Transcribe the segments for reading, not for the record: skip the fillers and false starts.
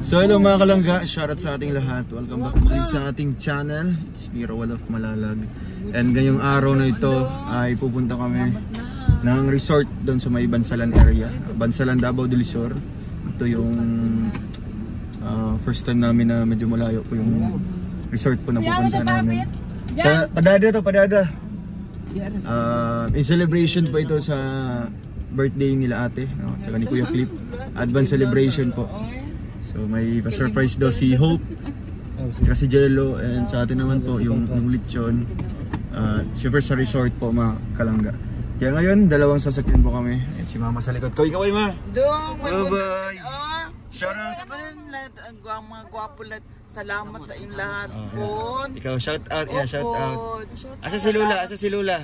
So hello mga kalangga, shoutout sa ating lahat. Welcome back muli sa ating channel. It's me, Roel of Malalag. And ngayong araw na ito ay pupunta kami ng resort doon sa may Bansalan area, Bansalan, Davao del Sur. Ito yung first time namin na medyo malayo po yung resort po na pupunta namin. Sa Padada to, Padada. In celebration po ito sa birthday nila ate, no? Tsaka ni Kuya Clip. Advance celebration po. So may pa-surprise daw si Hope, tsaka si Jello, and sa atin naman po yung lechon. Siyempre sa resort po mga kalangga. Kaya ngayon, dalawang sasakyan po kami. And si Mama sa likod ko. Ikaw ay Ma! Bye-bye! Shout out! Ang mga gwapo lahat. Salamat sa inyong lahat. Ikaw, shout out. Yeah, shout out. Asa si Lula? Asa si Lula?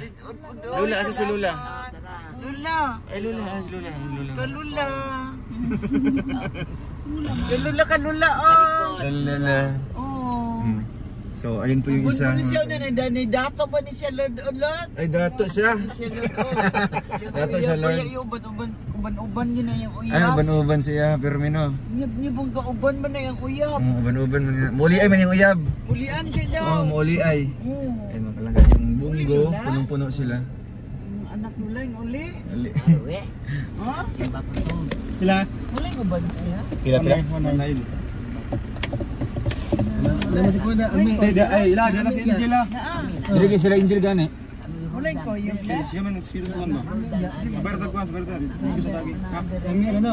Lula, asa si Lula? Lula! Ay, Lula. Lula. Kalula! Kalula, kalula! Lula. So, ayun po yung isa. Dato ba ni siya Lord? Ay, dato siya. Dato siya Lord. Uban-uban yun na yung uyab. Ay, uban-uban siya, Permino. Nibong ka uban man na yung uyab. Uban-uban man na. Muli ay man yung uyab. Mulian siya daw. Muli ay. Ayun, makalaga yung bunggo. Punong-puno sila. Anak nila yung uli. Uli. Sila? Wala yung uban siya. Pila? Ay, lagi na si Angela. Dili sila Angel gani. Wala yung koyong na. Siya man sila sa kanma. Sabarta kuan, sabarta. Hindi sa tagi. Ano?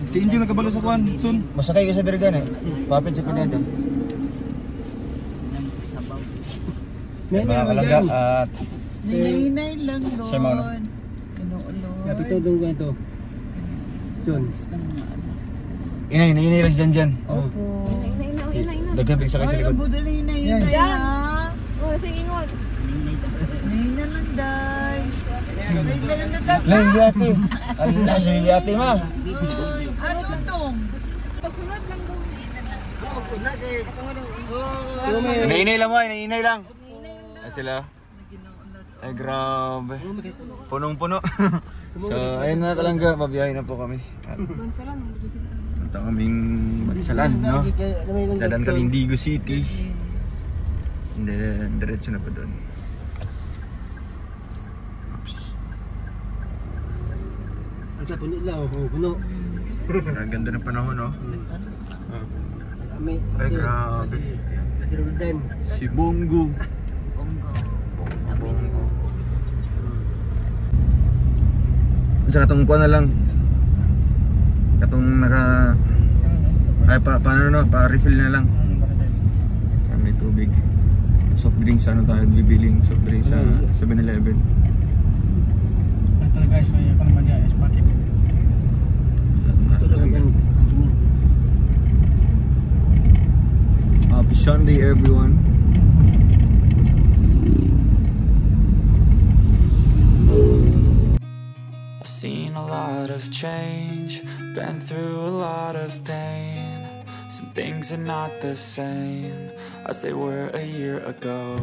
Si Angel nagkabalo sa kuan, sun. Masakay ka sa diri gani. Papit sa pinada. Mga kalaga at Ninay lang Lord. Siya mo, no? Inuulod. Kapito doon ito. Sun. inay lang si Janjan. Opo. Dagan bigsa kay sa likod. Ay, abuda na inay ha. Oh, sa ingon. Ninay lang day. Ninay lang na tata. Lang yati. Allah sa yati ma. Ano tong? Pagsunod lang daw. Inay lang mo, inay lang. Ay sila. Ay grabe. Punong-puno. So ayun na kalangga, babiyahin na po kami. Bansalan, Punta kaming Bansalan, no? Dadan kaming Digo City. And then diretso na po doon. Ang puno lang, puno. Ang ganda ng panahon, no? Ay grabe. Si Bongo. Sa katong kuha na lang. Katong naka ay paano no, pa-refill na lang. May tubig. Soft drinks ano tayo bibiling soft drinks sa 7-Eleven. Ito guys, may panamadya is packet. Happy Sunday everyone. Seen a lot of change, been through a lot of pain. Some things are not the same as they were a year ago,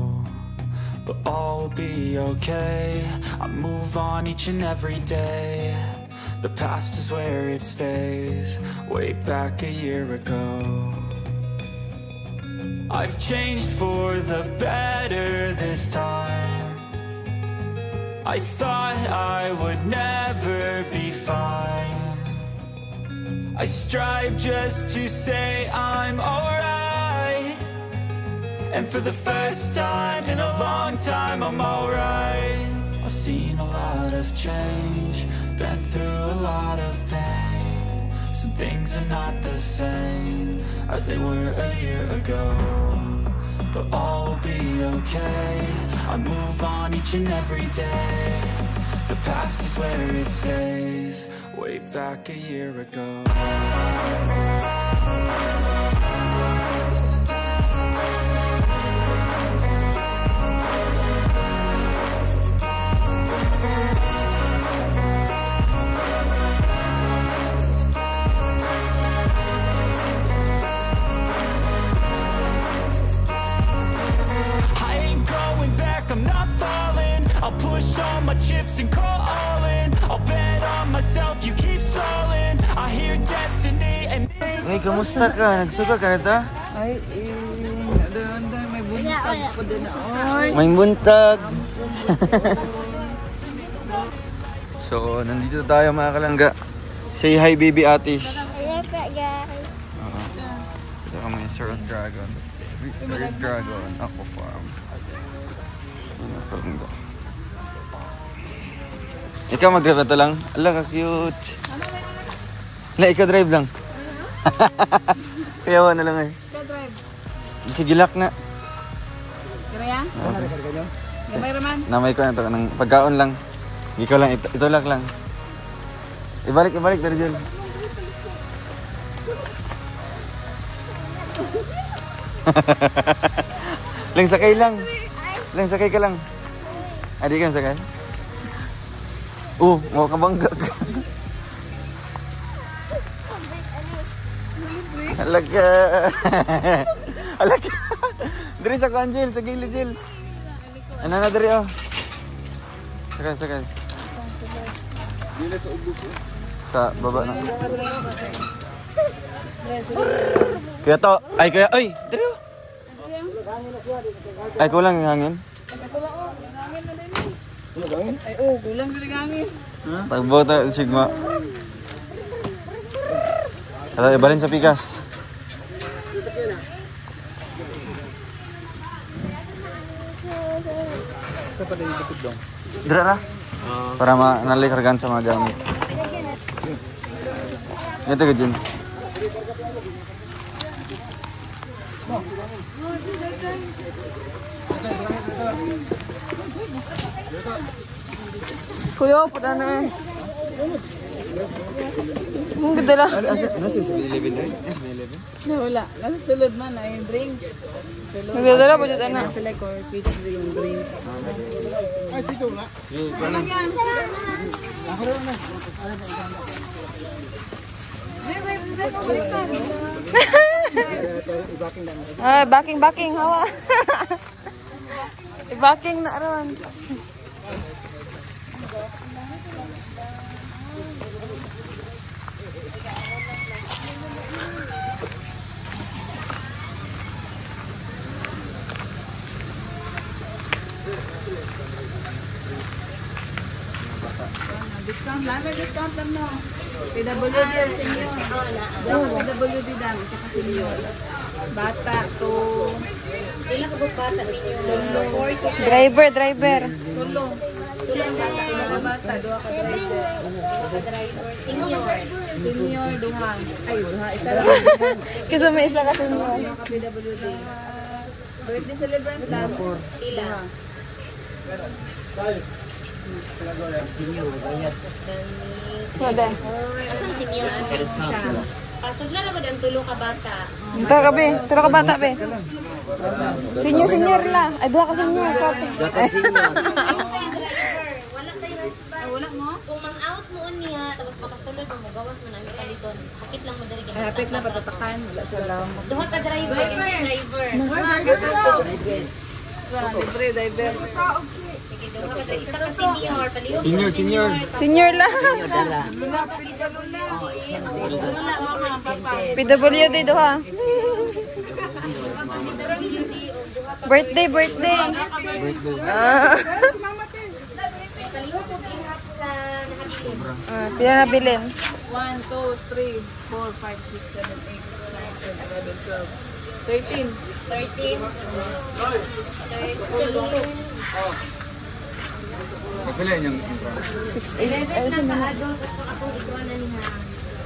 but all will be okay. I move on each and every day. The past is where it stays, way back a year ago. I've changed for the better this time. I thought I would never be fine. I strive just to say I'm alright, and for the first time in a long time I'm alright. I've seen a lot of change, been through a lot of pain. Some things are not the same as they were a year ago, but all will be okay. I move on each and every day. The past is where it stays, way back a year ago. I'm not falling. I'll push all my chips and call all in. I'll bet on myself, you keep stalling. I hear destiny Uy, kamusta ka? Nagsuka ka na ta? Ay, doon, may buntag po din. Ay, May buntag. So, nandito tayo mga kalangga. Say hi, baby Atish. Hello po, guys. Ito kami, Sir Dragon. Red Dragon, Aqua Farm. Mga kalangga. Ikaw magdarato lang? Ala, ka-cute. Ala, ikaw drive lang. Kayawa na lang eh. Ikaw drive. Sige, lock na. Kaya? Gamay raman. Namay ko na ito, ng pagkaon lang. Ikaw lang, ito lang. Ibalik dari dyan. Lang sakay lang. Lang sakay ka lang. Adi kang sakay? Mau kabangga ka. Alaga. Alaga. Dari sa kanjil, sa gilid jil. Ano na dari oh. Sakay. Sa baba na. Kaya to, ay kaya, ay, dari oh. Ay, kulang yung hangin. Ay, oh, gulang din ang hangin. Tagbo tayo, Sigma. Kaya ibalin sa pikas. Sa pala yung likod dong. Dira na. Para manalikargan sa mga gamit. Ito ka dyan. Kuya, puta na eh. Ang ganda lang. Nasa 7-Eleven rin? na wala. Nasa sulod man ay drinks. Ang ganda lang, budget na. Sila ko, pizza yung drinks. Ay, backing, hawa. Backing na ron. Discount lang, may discount lang no. PWD ang senior. PWD dami sa senior. Bata to. Ilang ka bata ninyo? Driver. Tulong. Tulong bata. Ilang bata. Dua ka driver. Senior, duha. Ay, duha. Isa lang. Kasi may isa kasi nyo. Duha ka PWD. Birthday celebrant lang. Ila. Wala. Asan senior ang isa? Pasod lang ako ng tulo ka bata. Ito ka, be. Turo ka bata, be. Senior la. Ay, duha ka senior. Kate. Wala tayo husband. Wala mo? Kung mang-out mo niya, tapos kapasulod mo, gawas mo namin kaliton. Hakit lang mo dari Ay, hapit na patatakan. Wala salam. Duha ka driver, driver. Libre, driver. Sige, duha ka driver. Isa ka senior, palihog. Senior. Senior la. Wala, mama, papa. PWD duha. Birthday. Ah. Palihog kung ihap sa nakabilin. Pila na bilin. 1, 2, 3, 4, 5, 6, 7, 8, 9, 10, 11, 12, 13. 13. 13. Magpila yung 6'8". Ay, sa Na mga. adult at akong iguanan niya.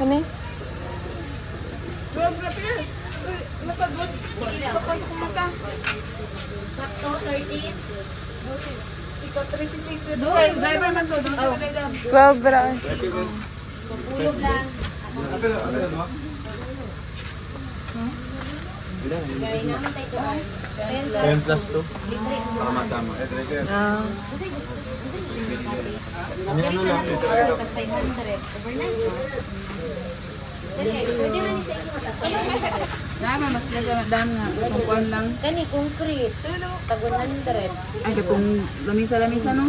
Ano? Sakto, 13. Driver man to, doon sa kanila. 12 bra. Pupulog lang. Gaya naman tayo ito. 10 plus 2. Libre ang mga. Tama. Ah. Ano lang? 500. Overnight. Pwede na ni sa inyo. Dami, mas dami nga. Kung kuhan lang. Kani, concrete. Tag 100. Ay, kung lamisa, no?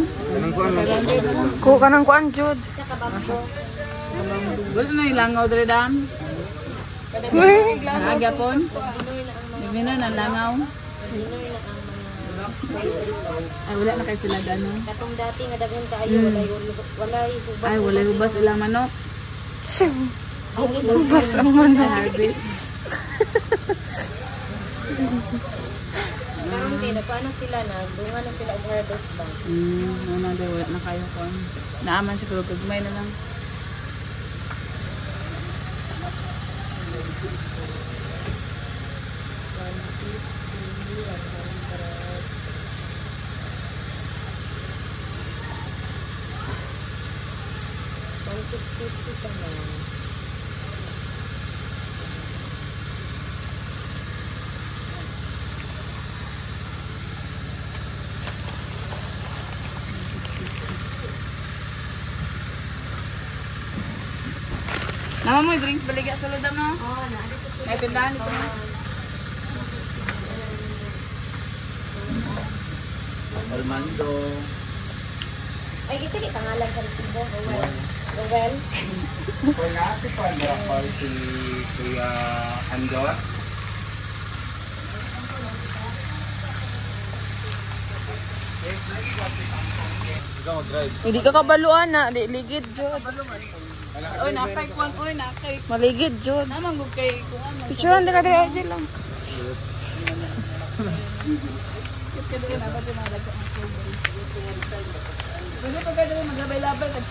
Kuha ka ng kuan, Jude. Isa ka bangko. Wala na ilangaw dali dam. Uy. Nagyapon. Nagmina na langaw. Ay, wala na kayo sila gano'n. Katong dati nga daghang kaayo walay hubas. Ay, wala hubas ilang manok. Ubas ang manok. Harvest. Karon din nagpaano sila na bunga na sila og harvest ba. Wala na wala na kayo kon. Naaman siya pero kagmay na lang. Nama mo drinks baligya sa lodam no? Oo, na. May tindahan dito. Armando. Ay gisa kita ngalan ka resibo. Rowel. Kaya si Pandra ko si Kuya Andor. Ikaw mag-drive. Hindi ka kabaluan na. Di ligid, Jod. Oy, nakay kuan, oy, nakay. Maligid, Jod. Naman gud kay kuan. Picturean di ka diri ay lang. Dili pa kayo dili maglabay-labay tag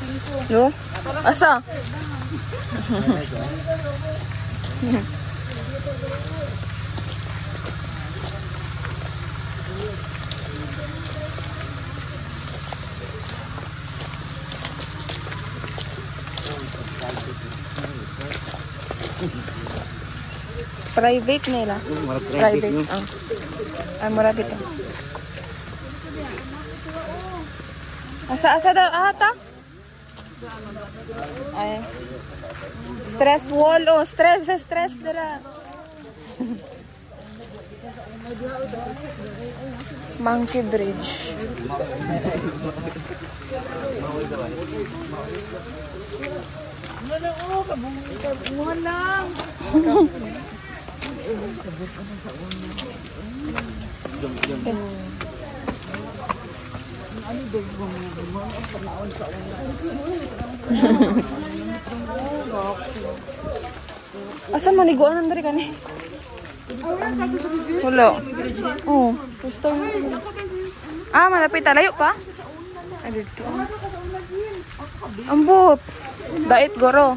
5. Yo. Asa? Private nila. Private. Ay, marami ito. Asa daw? Ata? Ay. Stress wall. Oh, stress dala. Monkey Bridge. Kabungan lang. Asa maniguan nang dari kani? Wala. Oh, first time. Ah, malapit layo pa. Ay, dito. Ambot. Dait goro.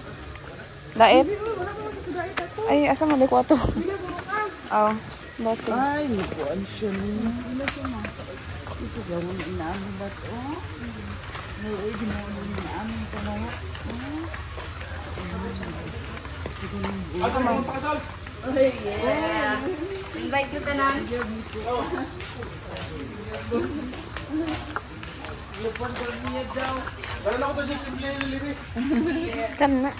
Dait. Ay, asa man ko ato? Oh, basi. Ay, kuan siya ni. Isa gawon inaano ba to? Ay, ginawa ni inaano ko na. Ay, yeah. Invite kita na. Lupon ko niya daw. Wala ko to sa simple yung lirik. Kana.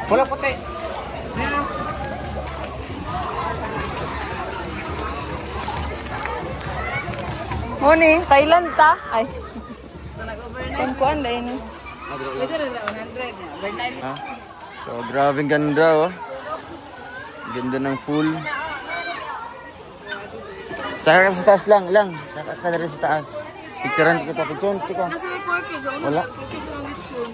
Wala puti. Moni, Thailand ta. Ay. Kuan da ini. Pwede rin na 100. Ha? So, grabe ganda oh. Ganda ng pool. Saka ka sa taas lang. Saka ka na rin sa taas. Picturean kita. Nasa may corky, so Wala. corky siya ng lechon.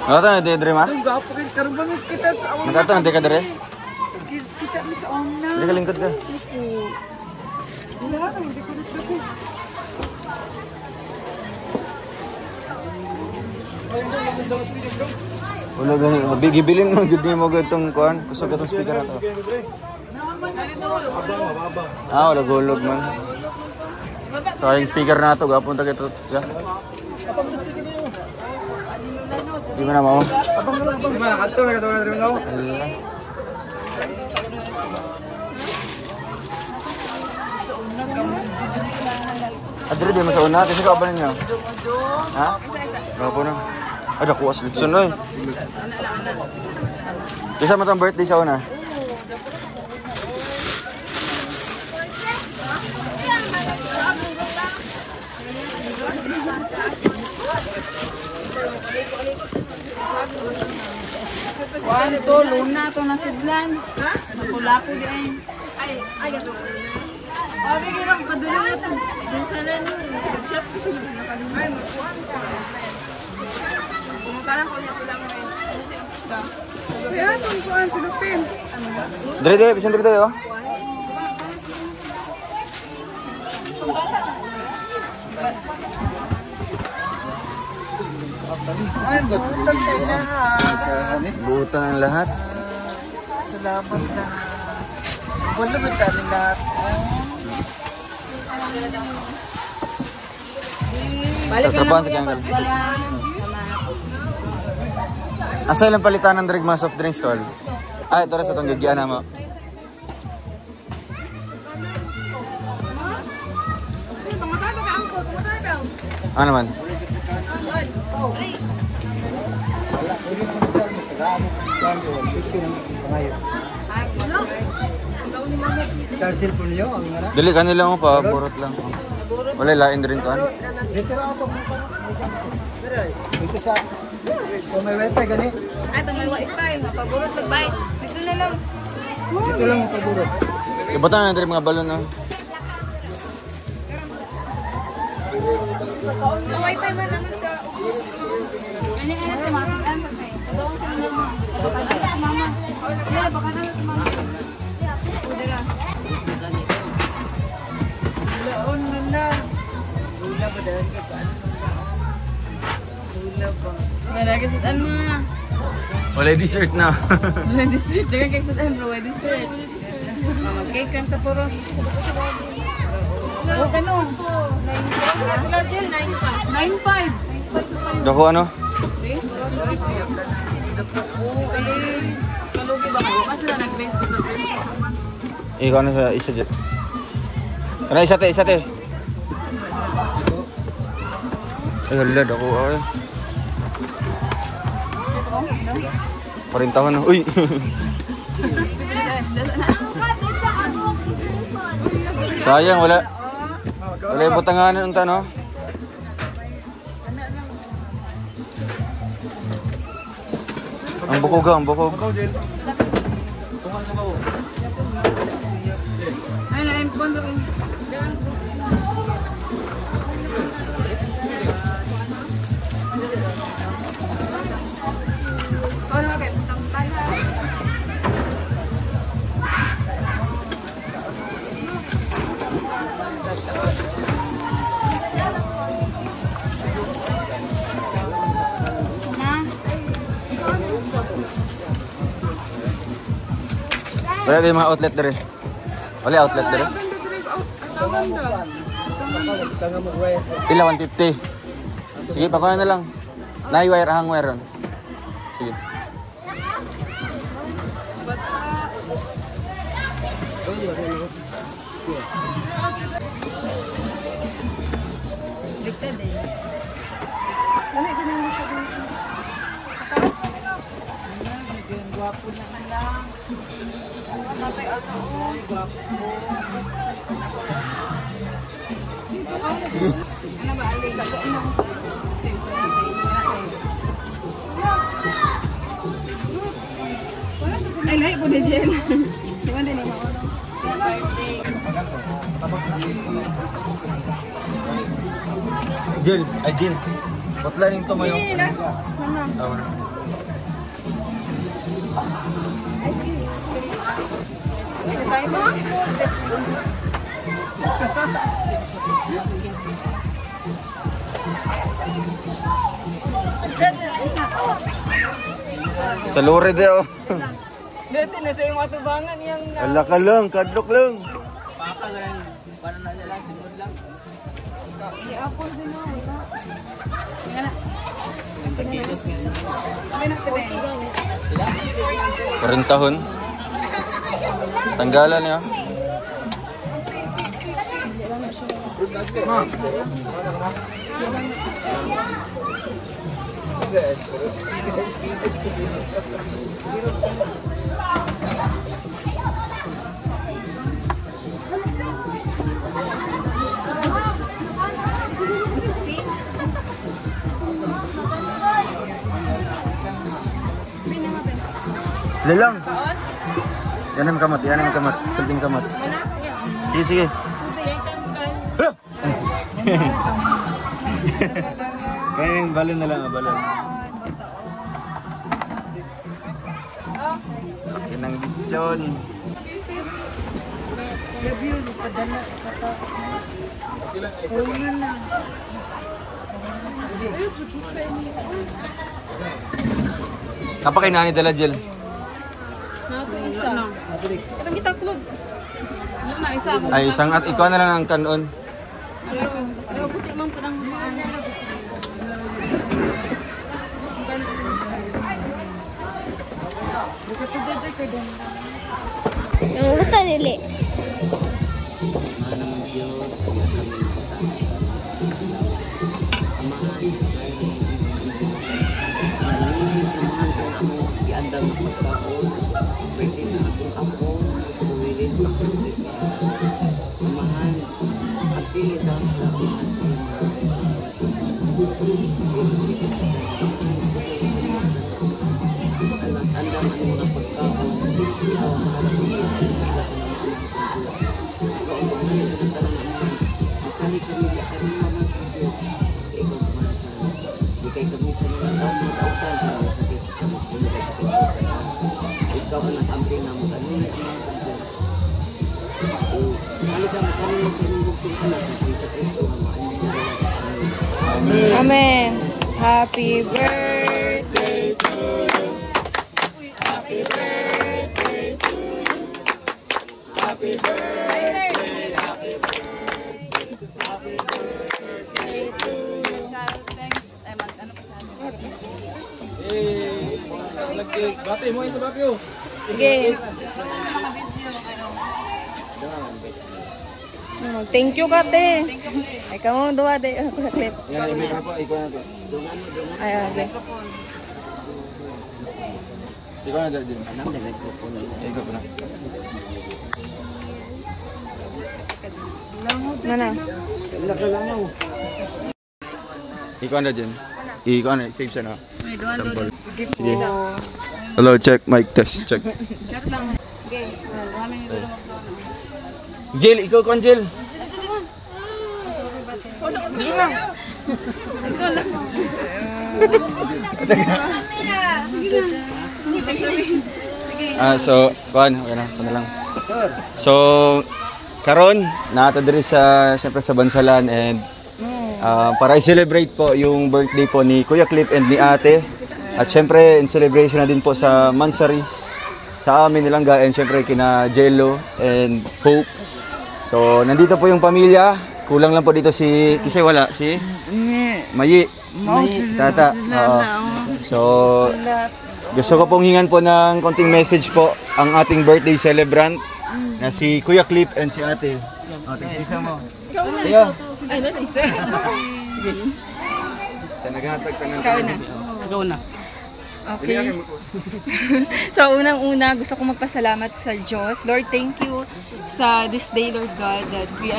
Nakata na dere ma? Gapo rin karon ba kita sa una. Nakata na ka dere? Kita mi sa una. Dere ka lingkod ka. Wala hindi ko dito. Wala gani. Gibilin mo gud mo gatong kuan. Kusog gatong speaker ato. Wala gulog man. So yung speaker na to gapon ta kito. Ya. Di mana mau? Di mana kanto may katulad rin ako? Adre di masa una kasi ka ba ninyo? Ha? Gapo na. Ada kuwas litson oy. Bisa matang birthday sa una. Kuan to, luna to na sidlan. Nakulapo di ay. Ay, gato. Abi girang kadulungan to. Din sana ni shop ko sila na kalimay mo kuan. Kumukara ko na kulang rin. Kaya kung kuan si Lupin. Dire, bisan dire yo. Ay, butang tayo lahat. Buutan ang lahat. Salamat na. Wala ba tayo lahat? Tatrapahan sa kanyang. Asa ilang palitan ng drink mga soft drinks tol? Ito rin sa itong gagyan mo. Ano naman? Cancel po niyo ang ngara. Dili kanila mo pa, burot lang. Wala lain din kan. Dito ra ako. Dito sa kung may wifi gani. Ay, ito may wifi. Mapaburot na bye. Dito na lang. Dito lang sa burot. Ibutan na din mga balon na. Sa wifi man naman sa Ano sa masakan sa kay. Doon sa mama. Baka na sa mama. Yeah, baka na sa mama. Udara. Laon na na. Dula ba dahil ka pa? Dula ba? Malagi sa ano na. Wala dessert na. Wala dessert. Dagan kay sa bro, wala dessert. Cake kan tapuros. Okay no. 9.5. Dako ano? Kalugi ba kayo? Kasi na nag-base ko sa base ko sa Ikaw na sa isa dyan. Ano isa te, isa te. Ay hala, dako ay. Parintahon na. Uy! Sayang, wala. Wala yung butanganan unta, no? Ang bukog ang bukog. Ay, na-impon ko. Wala kayong mga outlet dere. Wala outlet dere. Pila 150. Sige, pakuha na lang. Nai-wire ahang wire ron. Sige. Ligtad eh. Kami ganun mo siya dun sa gwapo naman lang. Matay ako. Gwapo mo. Ano ba, alay? Ano? Ay, lahi po din yan. Diwan din yung mga Jill, ay Jill. Putla rin tumayo. Mama. Tayo ba? Isa. Sa lore de oh. Dati na sa yung atubangan yung Ala ka lang, kadlok lang. Baka lang, paano na nila, simod lang. i-apple din mo. Pagkilos nga. Parintahon. Tanggalan niya. Lelang. Yan ang kamat, yan ang kamat. Sulting kamat. Sige, sige. Kaya yung balon na lang, balon. Yan ang lechon. Apa kay nani dala Jel? Isa. Parang gitaklog. Wala na, isa ako. Ay, isang at ikaw na lang ang kanon. Ayaw, buti man parang Basta dili. Amen. Happy birthday to you. Happy birthday to you. Happy birthday. Happy birthday. Happy birthday to you. Bati mo sa bati oh. Sige. Thank you, Kate. Ay, kamu dua de clip. Yan, may pa ikaw na to. Ay, okay. Ikaw na din. Ikaw pa na. Mana? Ikaw na din. Ikaw na, save siya na. Sample. Sige. Hello, check, mic test, check. Jel, ikaw kon Jel. Dili lang. So, kuan, okay na lang. So, karon naata diri sa siyempre sa Bansalan and para i-celebrate po yung birthday po ni Kuya Clip and ni Ate. At siyempre, in celebration na din po sa Mansaris, sa amin nilangga, and siyempre kina Jello and Hope. So, nandito po yung pamilya. Kulang lang po dito si, kasi wala, si Mayi, Tata. So, gusto ko pong hingan po ng konting message po ang ating birthday celebrant na si Kuya Clip and si Ate. Isa mo. Tiyo. Ay, na isa. Sige. Sa naghatag ka ng Ikaw na. Okay. So, unang-una, gusto ko magpasalamat sa Diyos. Lord, thank you sa this day, Lord God, that we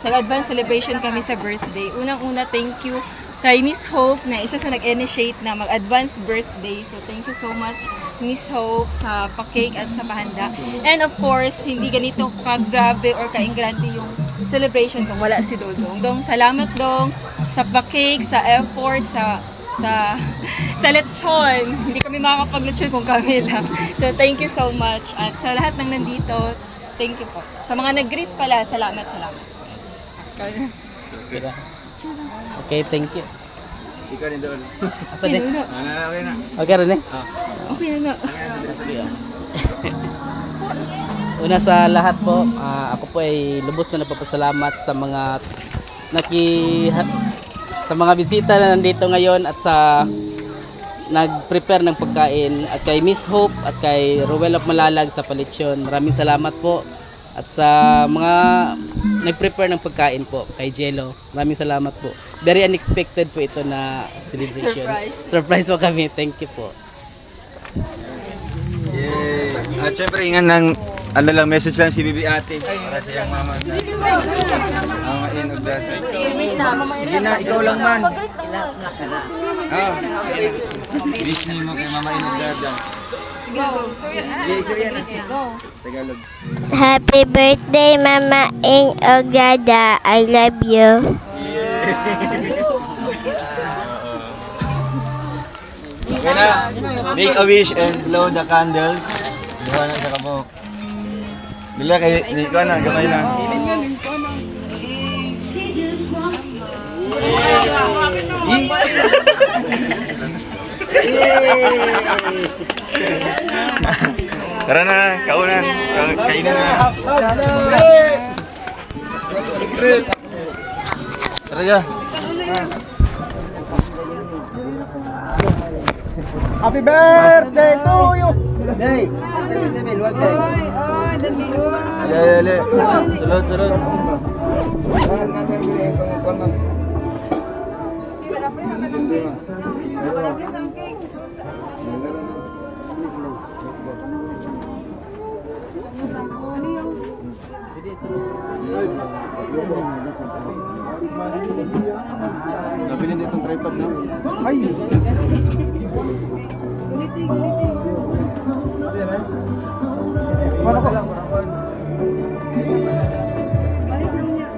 nag-advance celebration kami sa birthday. Unang-una, thank you kay Miss Hope na isa sa nag-initiate na mag-advance birthday. So, thank you so much, Miss Hope, sa pa-cake at sa pahanda. And of course, hindi ganito ka-grabe or ka-ingrante yung celebration kung wala si Dodong. Dong, salamat Dong sa pa-cake, sa effort, sa lechon. Hindi kami makakapag-lechon kung kami lang. So, thank you so much. At sa lahat ng nandito, thank you po. Sa mga nag-greet pala, salamat. Okay, thank you. Ikaw ni Dol. Asa din? Okay na. Okay rin eh. Okay na. Una sa lahat po, ako po ay lubos na nagpapasalamat sa mga sa mga bisita na nandito ngayon at sa nag-prepare ng pagkain at kay Miss Hope at kay Ruel of Malalag sa Palitsyon. Maraming salamat po. At sa mga nag-prepare ng pagkain po kay Jello. Maraming salamat po. Very unexpected po ito na celebration. Surprise po kami. Thank you po. Yay! At syempre, ingan ng message lang si Bibi Ate para sa iyang mama na mama inog dati. Sige na, ikaw lang man. Sige na. Wish niyo mo kay mama inog dati. Sige, Sirian. Tagalog. Happy birthday, Mama in Ogada. I love you. Okay na. Make a wish and blow the candles. Diba na sa kabok. Bila kay Nico na, gamay na. Tara na, kaunan. Kainan na. Tara ya. Happy birthday to you. Day. Day, luwag day. Ale. Sulod. Nabilin dito itong tripod na. Ay! Guliti. Mana ko? Balik lang niya.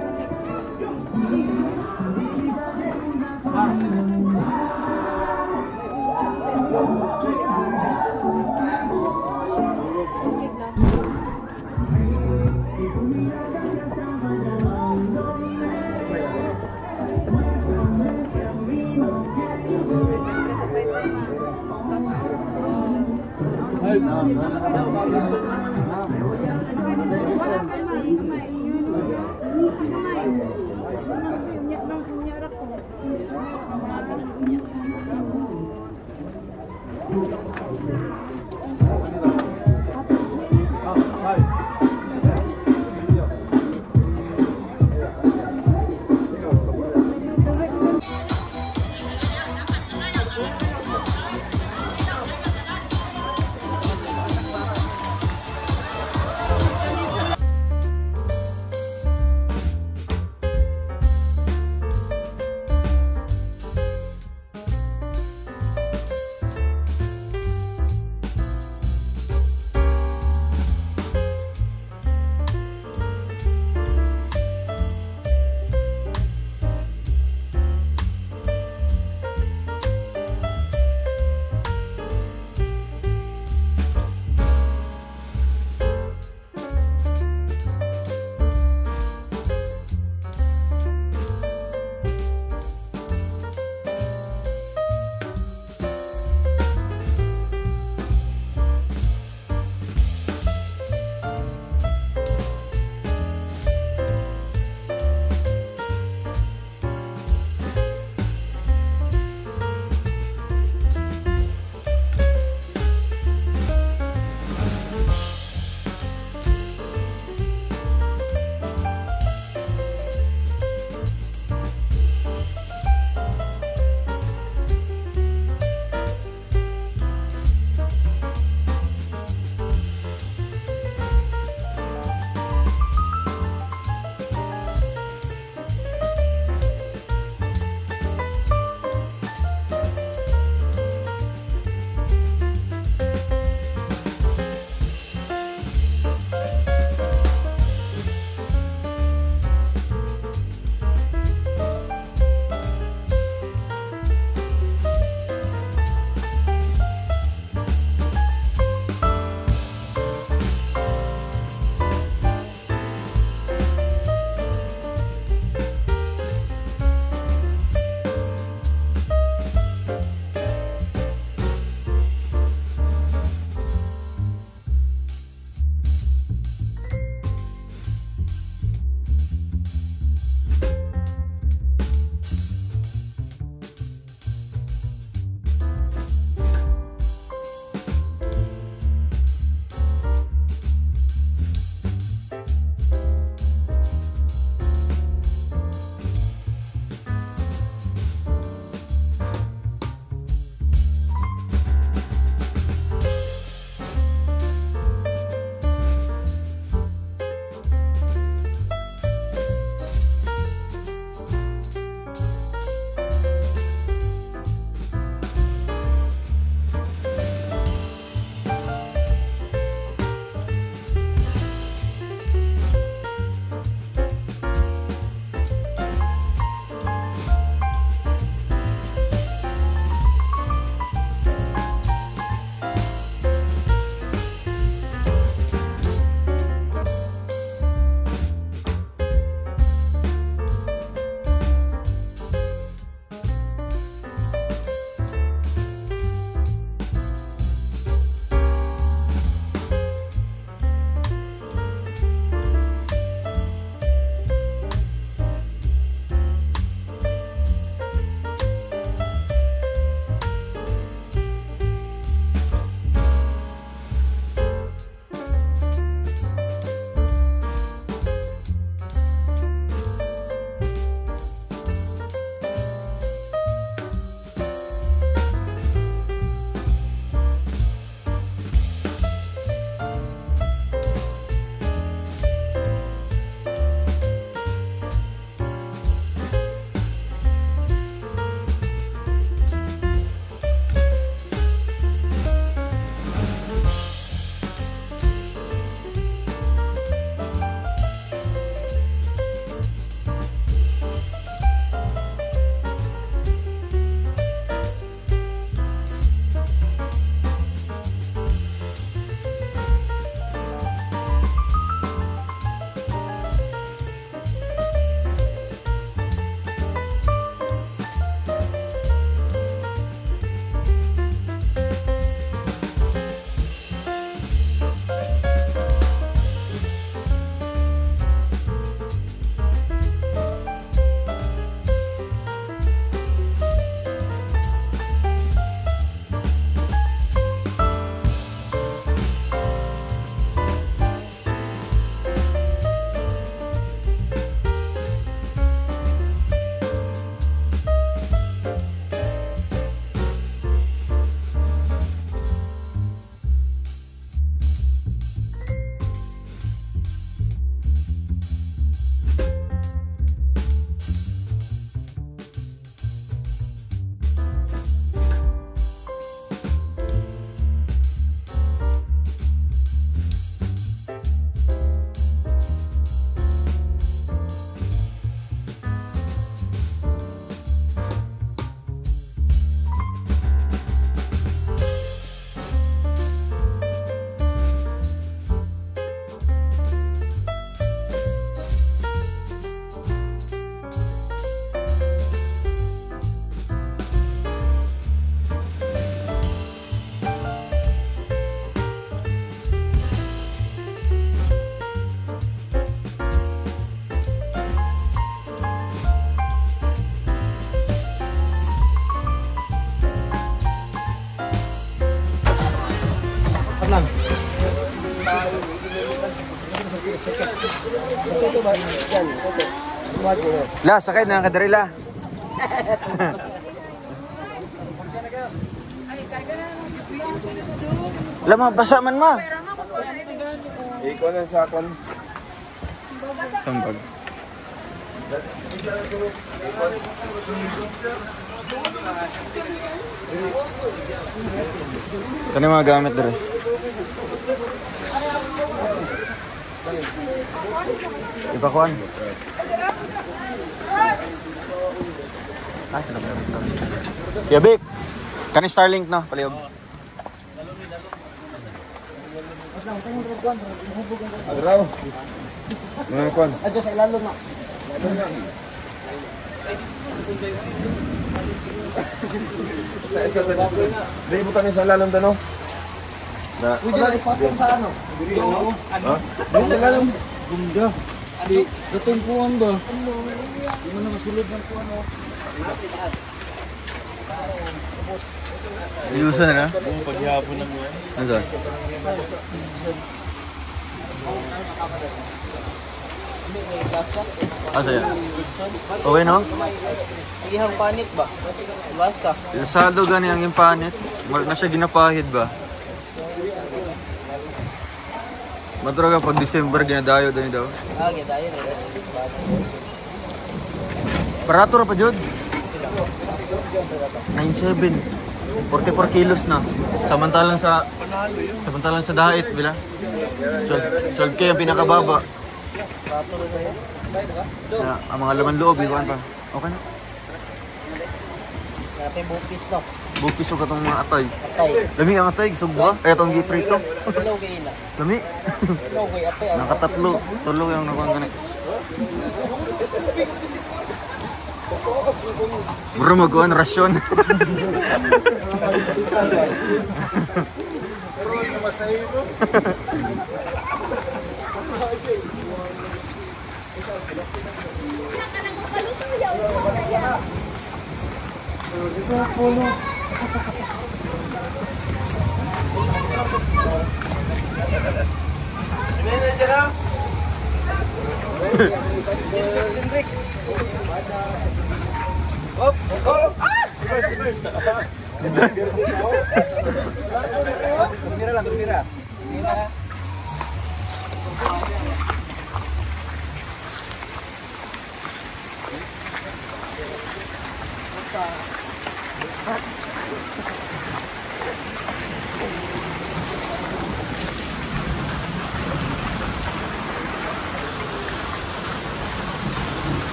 lang. La, sakit na kadari la. Lama, basa man ma. Ikaw na sa akon. Sambag. Kani mga gamit dere. Ipakuan. Ay, Yabik. Kani Starlink no, palihog. Agraw. Mga kon. Adyo sa ilalong na. Sa Dili mo kami sa lalong dano. Na. Wala ipatong sa ano? Ha? Dili sa lalong bunda. Di datong kuan ba? Di mo na masulod ng kuan no. Ayusan na? Kung paghihapon na mo eh. Ano? Asa yan? Okay no? Ihang panit ba? Basa. Sado gani ang impanit. Wala na siya ginapahid ba? Matraga pag December ginadayo daw daw. Agi tayo na. Barato ra pa jud. 97. 44 kilos na. Samantalang sa dait bila. 12K ang pinakababa. Ya, ang mga laman loob ikuan pa. Okay na. Natin bukis no. Bukis o katong mga atay. Atay. Lami ang atay, sugba. Ay atong giprito. Hello kay ina. Lami. Hello kay atay. Nakatatlo. Tulo yung nakuha ganit. Bro, magkuhan rasyon.